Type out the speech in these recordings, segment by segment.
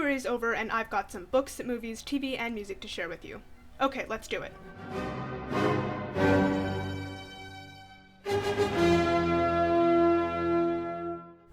January is over and I've got some books, movies, TV, and music to share with you. Okay, let's do it.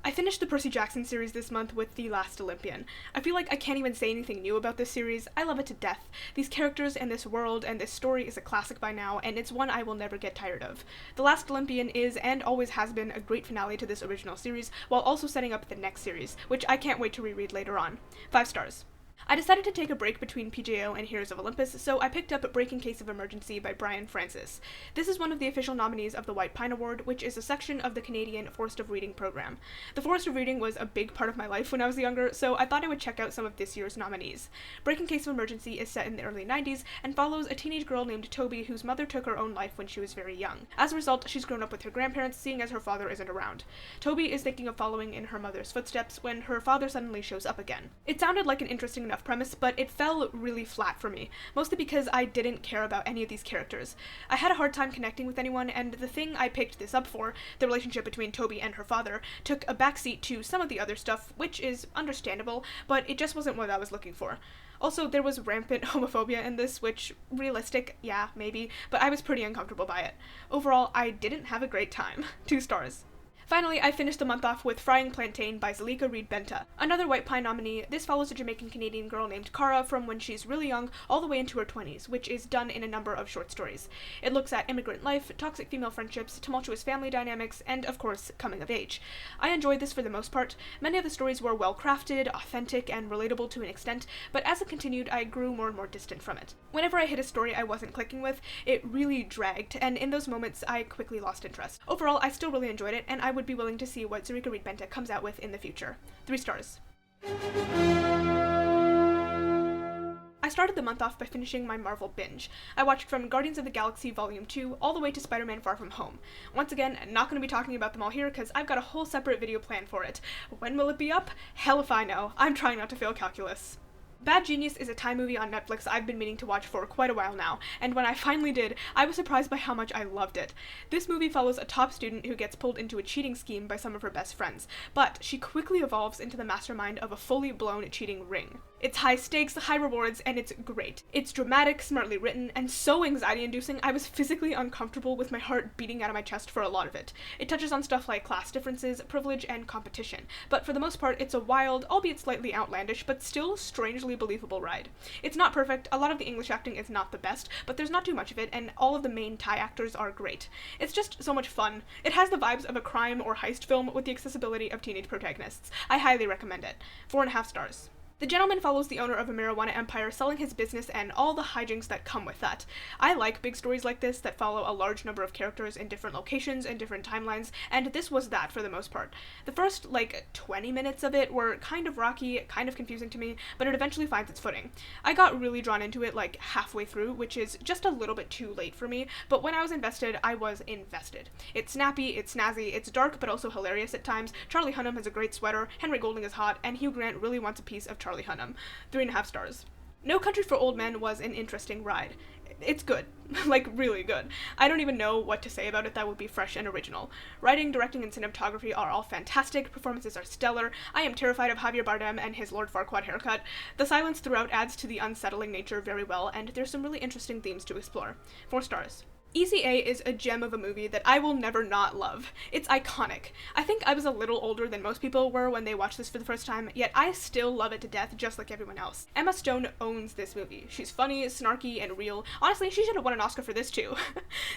I finished the Percy Jackson series this month with The Last Olympian. I feel like I can't even say anything new about this series. I love it to death. These characters and this world and this story is a classic by now, and it's one I will never get tired of. The Last Olympian is, and always has been, a great finale to this original series, while also setting up the next series, which I can't wait to reread later on. 5 stars. I decided to take a break between PJO and Heroes of Olympus, so I picked up Breaking Case of Emergency by Brian Francis. This is one of the official nominees of the White Pine Award, which is a section of the Canadian Forest of Reading program. The Forest of Reading was a big part of my life when I was younger, so I thought I would check out some of this year's nominees. Breaking Case of Emergency is set in the early 90s and follows a teenage girl named Toby whose mother took her own life when she was very young. As a result, she's grown up with her grandparents, seeing as her father isn't around. Toby is thinking of following in her mother's footsteps when her father suddenly shows up again. It sounded like an interesting enough premise, but it fell really flat for me, mostly because I didn't care about any of these characters. I had a hard time connecting with anyone, and the thing I picked this up for, the relationship between Toby and her father, took a backseat to some of the other stuff, which is understandable, but it just wasn't what I was looking for. Also, there was rampant homophobia in this, which, realistic, yeah, maybe, but I was pretty uncomfortable by it. Overall, I didn't have a great time. 2 stars. Finally, I finished the month off with Frying Plantain by Zalika Reed Benta. Another White Pine nominee, this follows a Jamaican-Canadian girl named Kara from when she's really young all the way into her 20s, which is done in a number of short stories. It looks at immigrant life, toxic female friendships, tumultuous family dynamics, and, of course, coming of age. I enjoyed this for the most part. Many of the stories were well-crafted, authentic, and relatable to an extent, but as it continued, I grew more and more distant from it. Whenever I hit a story I wasn't clicking with, it really dragged, and in those moments, I quickly lost interest. Overall, I still really enjoyed it, and I would be willing to see what Zalika Reed Benta comes out with in the future. 3 stars. I started the month off by finishing my Marvel binge. I watched from Guardians of the Galaxy Volume 2 all the way to Spider-Man Far From Home. Once again, not going to be talking about them all here because I've got a whole separate video planned for it. When will it be up? Hell if I know. I'm trying not to fail calculus. Bad Genius is a Thai movie on Netflix I've been meaning to watch for quite a while now, and when I finally did, I was surprised by how much I loved it. This movie follows a top student who gets pulled into a cheating scheme by some of her best friends, but she quickly evolves into the mastermind of a fully blown cheating ring. It's high stakes, high rewards, and it's great. It's dramatic, smartly written, and so anxiety-inducing I was physically uncomfortable with my heart beating out of my chest for a lot of it. It touches on stuff like class differences, privilege, and competition, but for the most part it's a wild, albeit slightly outlandish, but still strangely believable ride. It's not perfect, a lot of the English acting is not the best, but there's not too much of it, and all of the main Thai actors are great. It's just so much fun. It has the vibes of a crime or heist film with the accessibility of teenage protagonists. I highly recommend it. 4.5 stars. The gentleman follows the owner of a marijuana empire selling his business and all the hijinks that come with that. I like big stories like this that follow a large number of characters in different locations and different timelines, and this was that for the most part. The first, 20 minutes of it were kind of rocky, kind of confusing to me, but it eventually finds its footing. I got really drawn into it halfway through, which is just a little bit too late for me, but when I was invested, I was invested. It's snappy, it's snazzy, it's dark but also hilarious at times. Charlie Hunnam has a great sweater, Henry Golding is hot, and Hugh Grant really wants a piece of Charlie Hunnam. 3.5 stars. No Country for Old Men was an interesting ride. It's good. Really good. I don't even know what to say about it that would be fresh and original. Writing, directing, and cinematography are all fantastic, performances are stellar, I am terrified of Javier Bardem and his Lord Farquaad haircut, the silence throughout adds to the unsettling nature very well, and there's some really interesting themes to explore. 4 stars. Easy A is a gem of a movie that I will never not love. It's iconic. I think I was a little older than most people were when they watched this for the first time, yet I still love it to death just like everyone else. Emma Stone owns this movie. She's funny, snarky, and real. Honestly, she should have won an Oscar for this too.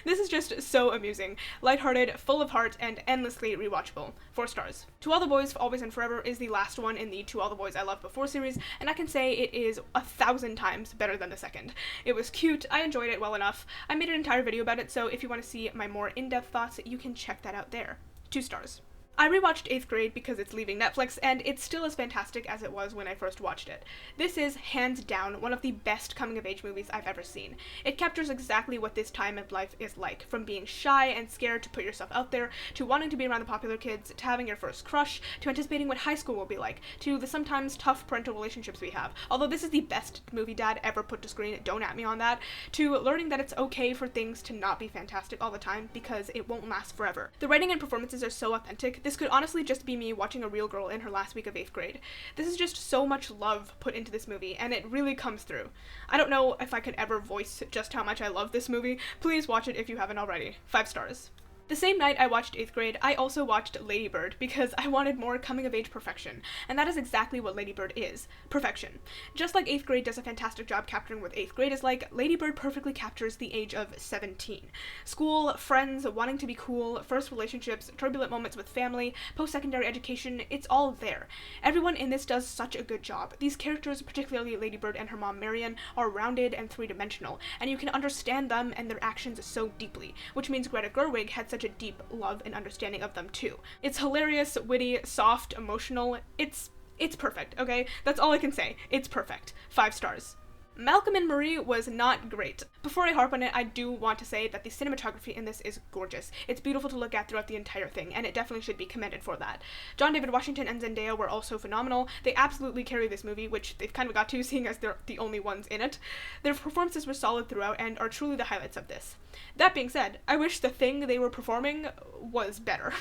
This is just so amusing, lighthearted, full of heart, and endlessly rewatchable. 4 stars. To All the Boys, Always and Forever is the last one in the To All the Boys I Loved Before series, and I can say it is 1,000 times better than the second. It was cute, I enjoyed it well enough. I made an entire video about it, so if you want to see my more in-depth thoughts, you can check that out there. 2 stars. I rewatched 8th Grade because it's leaving Netflix, and it's still as fantastic as it was when I first watched it. This is, hands down, one of the best coming-of-age movies I've ever seen. It captures exactly what this time of life is like, from being shy and scared to put yourself out there, to wanting to be around the popular kids, to having your first crush, to anticipating what high school will be like, to the sometimes tough parental relationships we have. Although this is the best movie dad ever put to screen, don't at me on that, to learning that it's okay for things to not be fantastic all the time because it won't last forever. The writing and performances are so authentic. This could honestly just be me watching a real girl in her last week of 8th grade. This is just so much love put into this movie, and it really comes through. I don't know if I could ever voice just how much I love this movie. Please watch it if you haven't already. 5 stars. The same night I watched 8th grade, I also watched Lady Bird because I wanted more coming-of-age perfection, and that is exactly what Lady Bird is. Perfection. Just like 8th grade does a fantastic job capturing what 8th grade is like, Lady Bird perfectly captures the age of 17. School, friends, wanting to be cool, first relationships, turbulent moments with family, post-secondary education, it's all there. Everyone in this does such a good job. These characters, particularly Lady Bird and her mom Marion, are rounded and three-dimensional, and you can understand them and their actions so deeply, which means Greta Gerwig had such a deep love and understanding of them too. It's hilarious, witty, soft, emotional. It's perfect, okay? That's all I can say. It's perfect. 5 stars. Malcolm and Marie was not great. Before I harp on it, I do want to say that the cinematography in this is gorgeous. It's beautiful to look at throughout the entire thing, and it definitely should be commended for that. John David Washington and Zendaya were also phenomenal. They absolutely carry this movie, which they've kind of got to, seeing as they're the only ones in it. Their performances were solid throughout and are truly the highlights of this. That being said, I wish the thing they were performing was better.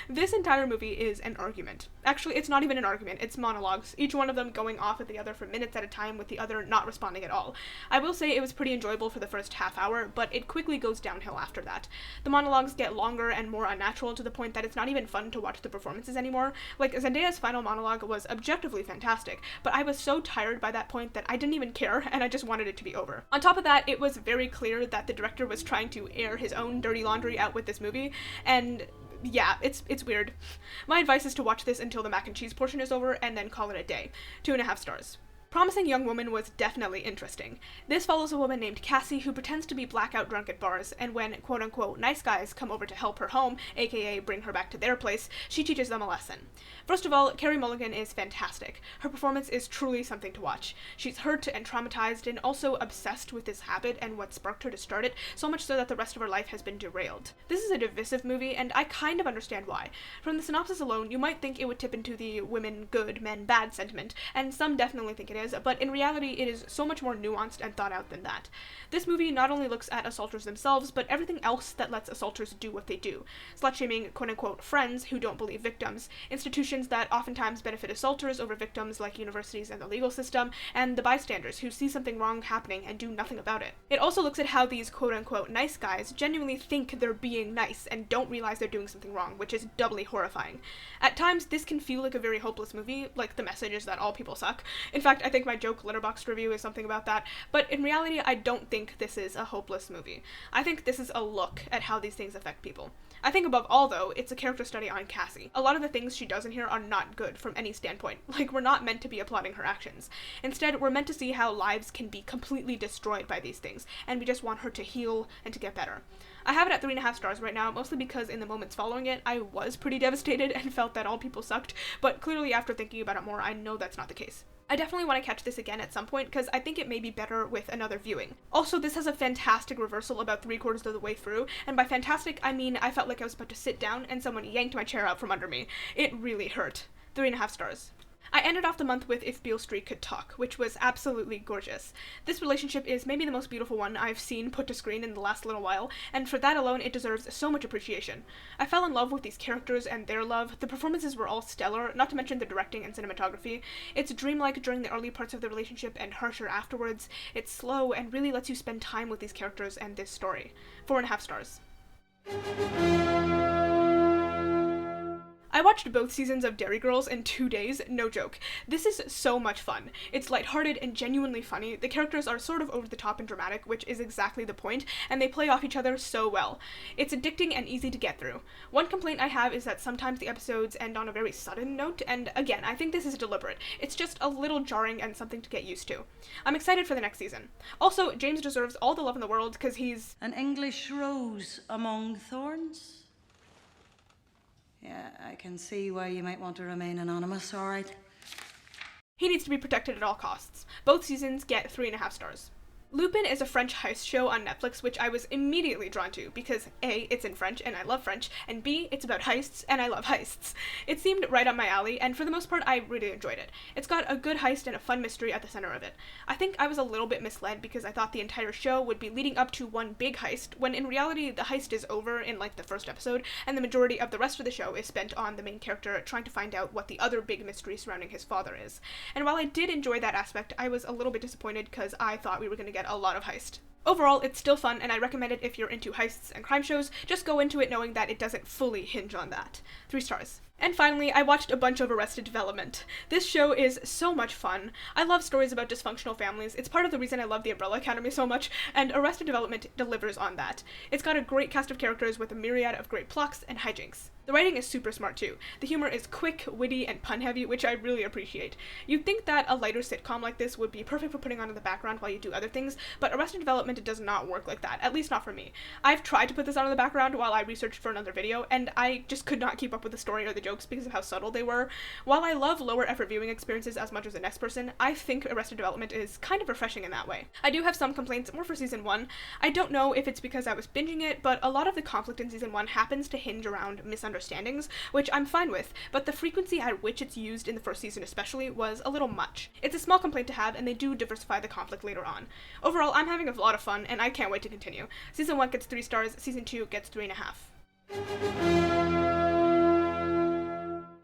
This entire movie is an argument. Actually, it's not even an argument, it's monologues, each one of them going off at the other for minutes at a time with the other not responding at all. I will say it was pretty enjoyable for the first half hour, but it quickly goes downhill after that. The monologues get longer and more unnatural to the point that it's not even fun to watch the performances anymore. Like, Zendaya's final monologue was objectively fantastic, but I was so tired by that point that I didn't even care, and I just wanted it to be over. On top of that, it was very clear that the director was trying to air his own dirty laundry out with this movie, and yeah, it's weird. My advice is to watch this until the mac and cheese portion is over and then call it a day. 2.5 stars. Promising Young Woman was definitely interesting. This follows a woman named Cassie who pretends to be blackout drunk at bars, and when quote-unquote nice guys come over to help her home, aka bring her back to their place, she teaches them a lesson. First of all, Carey Mulligan is fantastic. Her performance is truly something to watch. She's hurt and traumatized and also obsessed with this habit and what sparked her to start it, so much so that the rest of her life has been derailed. This is a divisive movie, and I kind of understand why. From the synopsis alone, you might think it would tip into the women good, men bad sentiment, and some definitely think it is, but in reality it is so much more nuanced and thought out than that. This movie not only looks at assaulters themselves, but everything else that lets assaulters do what they do. Slut-shaming quote-unquote friends who don't believe victims, institutions that oftentimes benefit assaulters over victims like universities and the legal system, and the bystanders who see something wrong happening and do nothing about it. It also looks at how these quote-unquote nice guys genuinely think they're being nice and don't realize they're doing something wrong, which is doubly horrifying. At times, this can feel like a very hopeless movie, like the message is that all people suck. In fact, I think my joke Letterboxd review is something about that, but in reality, I don't think this is a hopeless movie. I think this is a look at how these things affect people. I think above all, though, it's a character study on Cassie. A lot of the things she does in here are not good from any standpoint. Like, we're not meant to be applauding her actions. Instead, we're meant to see how lives can be completely destroyed by these things, and we just want her to heal and to get better. I have it at 3.5 stars right now, mostly because in the moments following it, I was pretty devastated and felt that all people sucked, but clearly after thinking about it more, I know that's not the case. I definitely want to catch this again at some point because I think it may be better with another viewing. Also, this has a fantastic reversal about 3/4 of the way through, and by fantastic, I mean I felt like I was about to sit down and someone yanked my chair out from under me. It really hurt. 3.5 stars. I ended off the month with If Beale Street Could Talk, which was absolutely gorgeous. This relationship is maybe the most beautiful one I've seen put to screen in the last little while, and for that alone it deserves so much appreciation. I fell in love with these characters and their love. The performances were all stellar, not to mention the directing and cinematography. It's dreamlike during the early parts of the relationship and harsher afterwards. It's slow and really lets you spend time with these characters and this story. 4.5 stars. I watched both seasons of Derry Girls in 2 days, no joke. This is so much fun. It's lighthearted and genuinely funny. The characters are sort of over the top and dramatic, which is exactly the point, and they play off each other so well. It's addicting and easy to get through. One complaint I have is that sometimes the episodes end on a very sudden note, and again, I think this is deliberate. It's just a little jarring and something to get used to. I'm excited for the next season. Also, James deserves all the love in the world because he's an English rose among thorns? Yeah, I can see why you might want to remain anonymous, alright. He needs to be protected at all costs. Both seasons get 3.5 stars. Lupin is a French heist show on Netflix, which I was immediately drawn to because A, it's in French and I love French, and B, it's about heists and I love heists. It seemed right up my alley, and for the most part I really enjoyed it. It's got a good heist and a fun mystery at the center of it. I think I was a little bit misled because I thought the entire show would be leading up to one big heist, when in reality the heist is over in like the first episode, and the majority of the rest of the show is spent on the main character trying to find out what the other big mystery surrounding his father is. And while I did enjoy that aspect, I was a little bit disappointed because I thought we were going to get a lot of heist. Overall, it's still fun, and I recommend it if you're into heists and crime shows. Just go into it knowing that it doesn't fully hinge on that. 3 stars. And finally, I watched a bunch of Arrested Development. This show is so much fun. I love stories about dysfunctional families. It's part of the reason I love The Umbrella Academy so much, and Arrested Development delivers on that. It's got a great cast of characters with a myriad of great plots and hijinks. The writing is super smart too. The humor is quick, witty, and pun-heavy, which I really appreciate. You'd think that a lighter sitcom like this would be perfect for putting on in the background while you do other things, but Arrested Development does not work like that, at least not for me. I've tried to put this on in the background while I researched for another video, and I just could not keep up with the story or the jokes because of how subtle they were. While I love lower effort viewing experiences as much as the next person, I think Arrested Development is kind of refreshing in that way. I do have some complaints, more for season 1. I don't know if it's because I was binging it, but a lot of the conflict in season 1 happens to hinge around misunderstandings, which I'm fine with, but the frequency at which it's used in the first season especially was a little much. It's a small complaint to have, and they do diversify the conflict later on. Overall, I'm having a lot of fun, and I can't wait to continue. Season 1 gets 3 stars, season 2 gets 3.5.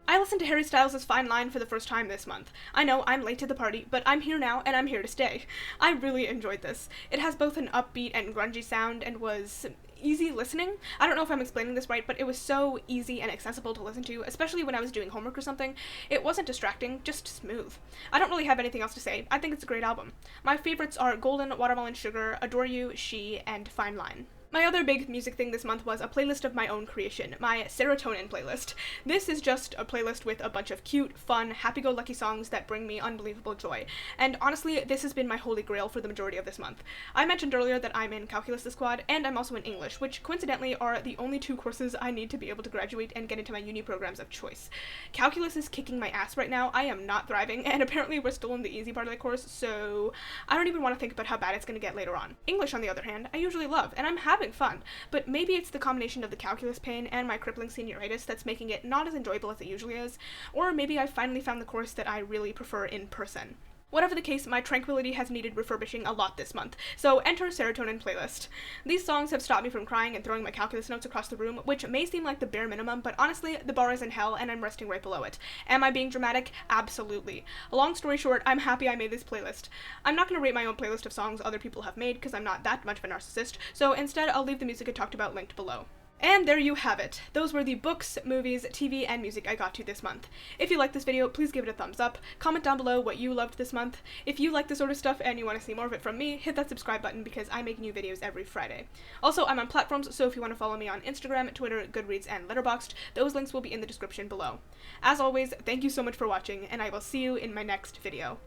I listened to Harry Styles' Fine Line for the first time this month. I know, I'm late to the party, but I'm here now, and I'm here to stay. I really enjoyed this. It has both an upbeat and grungy sound, and was easy listening. I don't know if I'm explaining this right, but it was so easy and accessible to listen to, especially when I was doing homework or something. It wasn't distracting, just smooth. I don't really have anything else to say. I think it's a great album. My favorites are Golden, Watermelon Sugar, Adore You, She, and Fine Line. My other big music thing this month was a playlist of my own creation, my Serotonin playlist. This is just a playlist with a bunch of cute, fun, happy-go-lucky songs that bring me unbelievable joy. And honestly, this has been my holy grail for the majority of this month. I mentioned earlier that I'm in Calculus this quad, and I'm also in English, which coincidentally are the only 2 courses I need to be able to graduate and get into my uni programs of choice. Calculus is kicking my ass right now. I am not thriving, and apparently we're still in the easy part of the course, so I don't even want to think about how bad it's going to get later on. English, on the other hand, I usually love, and I'm having fun, but maybe it's the combination of the calculus pain and my crippling senioritis that's making it not as enjoyable as it usually is, or maybe I finally found the course that I really prefer in person. Whatever the case, my tranquility has needed refurbishing a lot this month, so enter Serotonin playlist. These songs have stopped me from crying and throwing my calculus notes across the room, which may seem like the bare minimum, but honestly, the bar is in hell and I'm resting right below it. Am I being dramatic? Absolutely. Long story short, I'm happy I made this playlist. I'm not going to rate my own playlist of songs other people have made because I'm not that much of a narcissist, so instead I'll leave the music I talked about linked below. And there you have it. Those were the books, movies, TV, and music I got to this month. If you liked this video, please give it a thumbs up. Comment down below what you loved this month. If you like this sort of stuff and you want to see more of it from me, hit that subscribe button because I make new videos every Friday. Also, I'm on platforms, so if you want to follow me on Instagram, Twitter, Goodreads, and Letterboxd, those links will be in the description below. As always, thank you so much for watching, and I will see you in my next video.